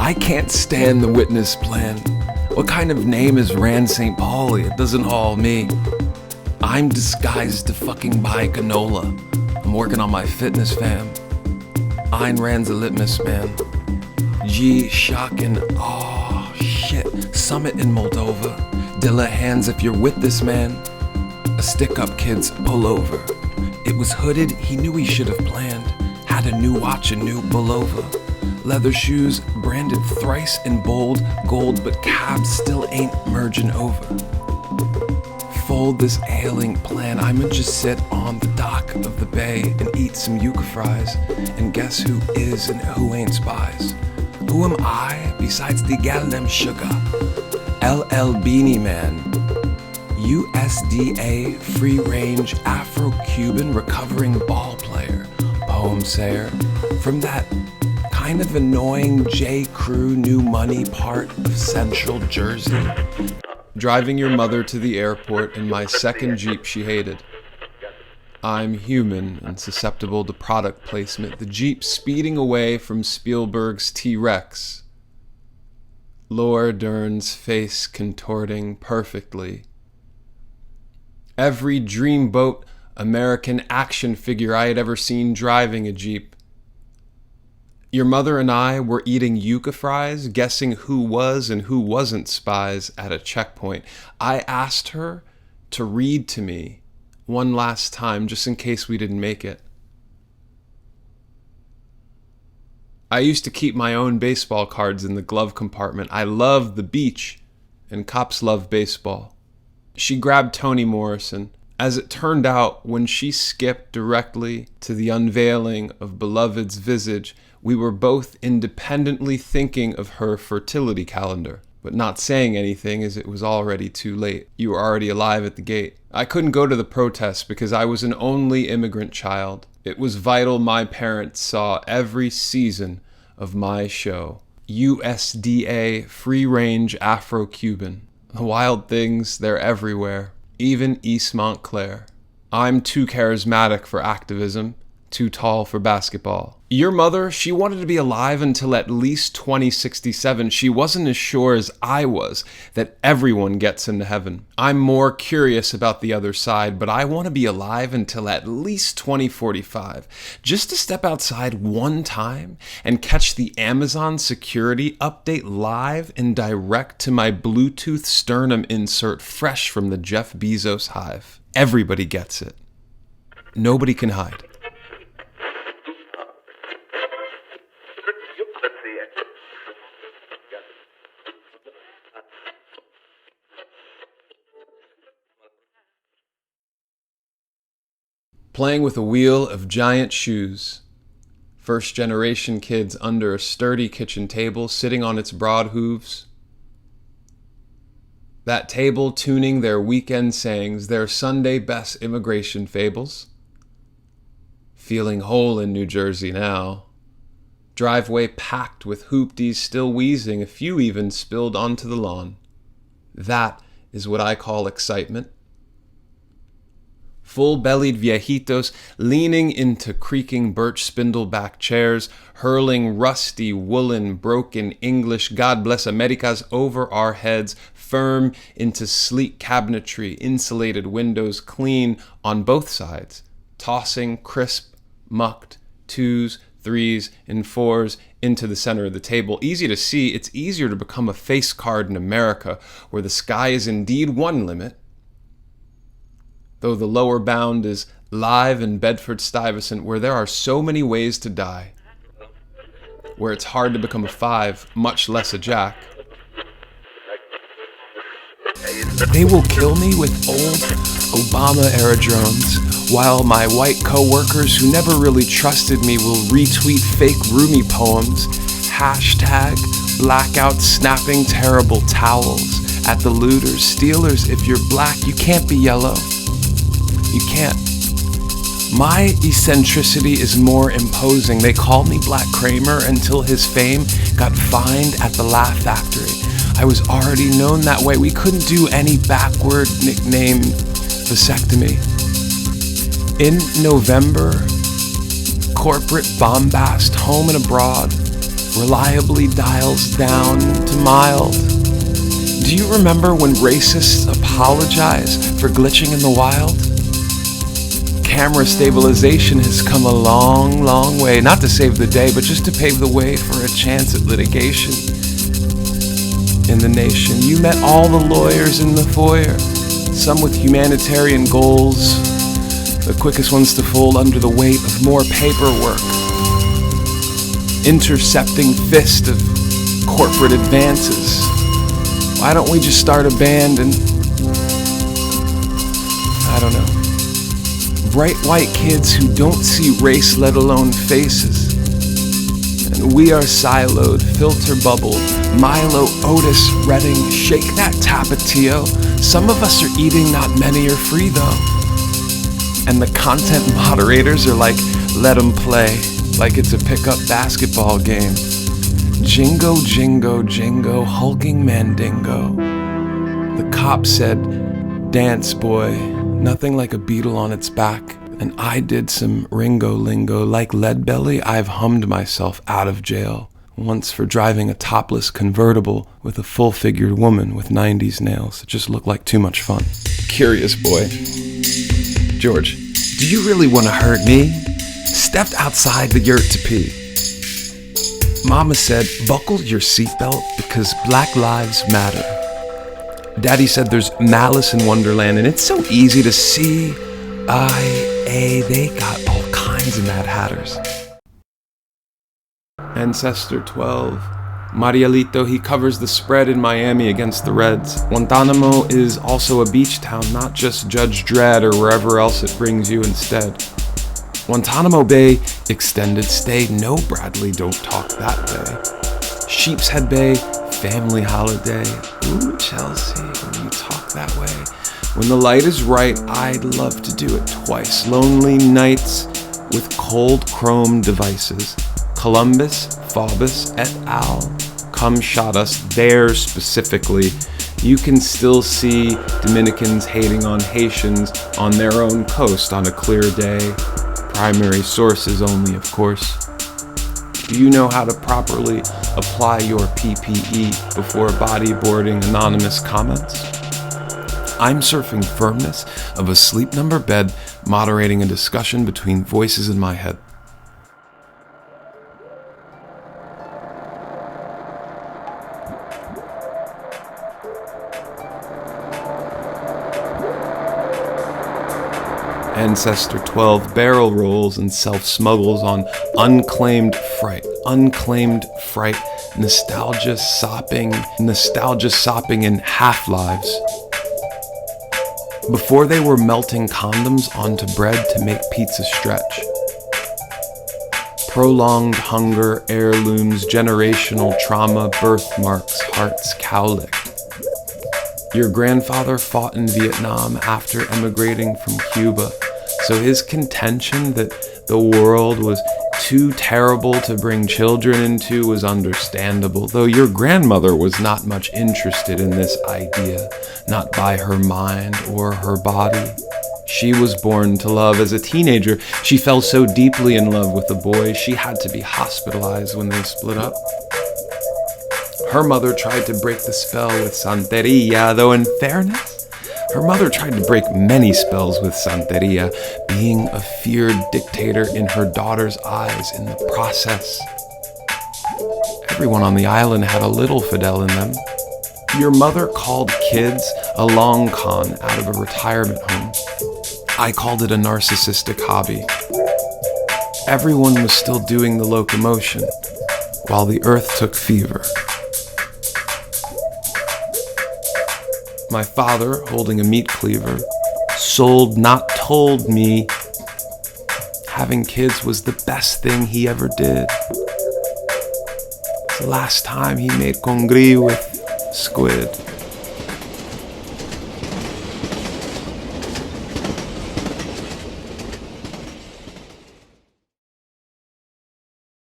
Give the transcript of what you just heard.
I can't stand the witness plan. What kind of name is Rand St. Pauli? It doesn't haul me. I'm disguised to fucking buy canola. I'm working on my fitness, fam. Ayn Rand's a litmus, man. G shocking. Oh shit. Summit in Moldova. Dilla hands if you're with this man. A stick up, kids, pull over. It was hooded, he knew he should have planned. Had a new watch, a new pullover. Leather shoes, branded thrice in bold gold, but cabs still ain't merging over. Fold this ailing plan, I'ma just sit on the dock of the bay and eat some yuca fries. And guess who is and who ain't spies? Who am I besides the gallem sugar? LL Beanie Man. USDA, free-range, Afro-Cuban, recovering ball player, poem sayer, from that kind of annoying J. Crew New Money part of Central Jersey. Driving your mother to the airport in my second Jeep she hated. I'm human and susceptible to product placement. The Jeep speeding away from Spielberg's T-Rex. Laura Dern's face contorting perfectly. Every dreamboat American action figure I had ever seen driving a Jeep. Your mother and I were eating yuca fries, guessing who was and who wasn't spies at a checkpoint. I asked her to read to me one last time, just in case we didn't make it. I used to keep my own baseball cards in the glove compartment. I loved the beach, and cops love baseball. She grabbed Toni Morrison. As it turned out, when she skipped directly to the unveiling of Beloved's visage, we were both independently thinking of her fertility calendar, but not saying anything as it was already too late. You were already alive at the gate. I couldn't go to the protest because I was an only immigrant child. It was vital my parents saw every season of my show. USDA, free-range Afro-Cuban. The wild things, they're everywhere, even East Montclair. I'm too charismatic for activism, too tall for basketball. Your mother, she wanted to be alive until at least 2067. She wasn't as sure as I was that everyone gets into heaven. I'm more curious about the other side, but I want to be alive until at least 2045. Just to step outside one time and catch the Amazon security update live and direct to my Bluetooth sternum insert fresh from the Jeff Bezos hive. Everybody gets it. Nobody can hide. Playing with a wheel of giant shoes. First-generation kids under a sturdy kitchen table, sitting on its broad hooves. That table tuning their weekend sayings, their Sunday best immigration fables. Feeling whole in New Jersey now. Driveway packed with hoopties still wheezing, a few even spilled onto the lawn. That is what I call excitement. Full-bellied viejitos leaning into creaking birch spindleback chairs, hurling rusty, woolen, broken English God bless Americas over our heads, firm into sleek cabinetry, insulated windows clean on both sides, tossing crisp, mucked, 2s, 3s, and 4s into the center of the table. Easy to see, it's easier to become a face card in America, where the sky is indeed one limit, though the lower bound is live in Bedford-Stuyvesant, where there are so many ways to die, where it's hard to become a 5, much less a jack. They will kill me with old Obama-era drones, while my white co-workers who never really trusted me will retweet fake Rumi poems, hashtag blackout snapping terrible towels at the looters. Steelers, if you're black, you can't be yellow. You can't. My eccentricity is more imposing. They called me Black Kramer until his fame got fined at the Laugh Factory. I was already known that way. We couldn't do any backward nickname vasectomy. In November, corporate bombast, home and abroad, reliably dials down to mild. Do you remember when racists apologized for glitching in the wild? Camera stabilization has come a long, long way, not to save the day, but just to pave the way for a chance at litigation in the nation. You met all the lawyers in the foyer, some with humanitarian goals, the quickest ones to fold under the weight of more paperwork, intercepting fist of corporate advances. Why don't we just start a band and, I don't know, bright white kids who don't see race, let alone faces. And we are siloed, filter bubbled, Milo, Otis, Redding, shake that tapatio. Some of us are eating, not many are free though. And the content moderators are like, let them play, like it's a pickup basketball game. Jingo, jingo, jingo, hulking mandingo. The cop said, dance boy, nothing like a beetle on its back. And I did some Ringo lingo. Like Leadbelly, I've hummed myself out of jail. Once for driving a topless convertible with a full-figured woman with 90s nails. It just looked like too much fun. Curious boy. George, do you really want to hurt me? Stepped outside the yurt to pee. Mama said, buckle your seatbelt because Black Lives Matter. Daddy said there's malice in Wonderland and it's so easy to see. They got all kinds of Mad Hatters. Ancestor 12. Marielito, he covers the spread in Miami against the Reds. Guantanamo is also a beach town, not just Judge Dredd or wherever else it brings you instead. Guantanamo Bay, extended stay, no Bradley, don't talk that way. Sheepshead Bay, family holiday. Ooh, Chelsea, when you talk that way. When the light is right, I'd love to do it twice. Lonely nights with cold chrome devices. Columbus, Faubus, et al. Come shot us there specifically. You can still see Dominicans hating on Haitians on their own coast on a clear day. Primary sources only, of course. Do you know how to properly apply your PPE before bodyboarding anonymous comments? I'm surfing firmness of a sleep number bed, moderating a discussion between voices in my head. Ancestor 12 barrel rolls and self-smuggles on unclaimed fright, nostalgia sopping in half-lives. Before they were melting condoms onto bread to make pizza stretch. Prolonged hunger, heirlooms, generational trauma, birthmarks, hearts cowlick. Your grandfather fought in Vietnam after emigrating from Cuba, so his contention that the world was too terrible to bring children into was understandable, though your grandmother was not much interested in this idea, not by her mind or her body. She was born to love. As a teenager, she fell so deeply in love with the boy, she had to be hospitalized when they split up. Her mother tried to break the spell with Santeria, though in fairness, her mother tried to break many spells with Santeria, being a feared dictator in her daughter's eyes in the process. Everyone on the island had a little Fidel in them. Your mother called kids a long con out of a retirement home. I called it a narcissistic hobby. Everyone was still doing the locomotion, while the earth took fever. My father, holding a meat cleaver, sold, not told me having kids was the best thing he ever did. The last time he made congri with squid.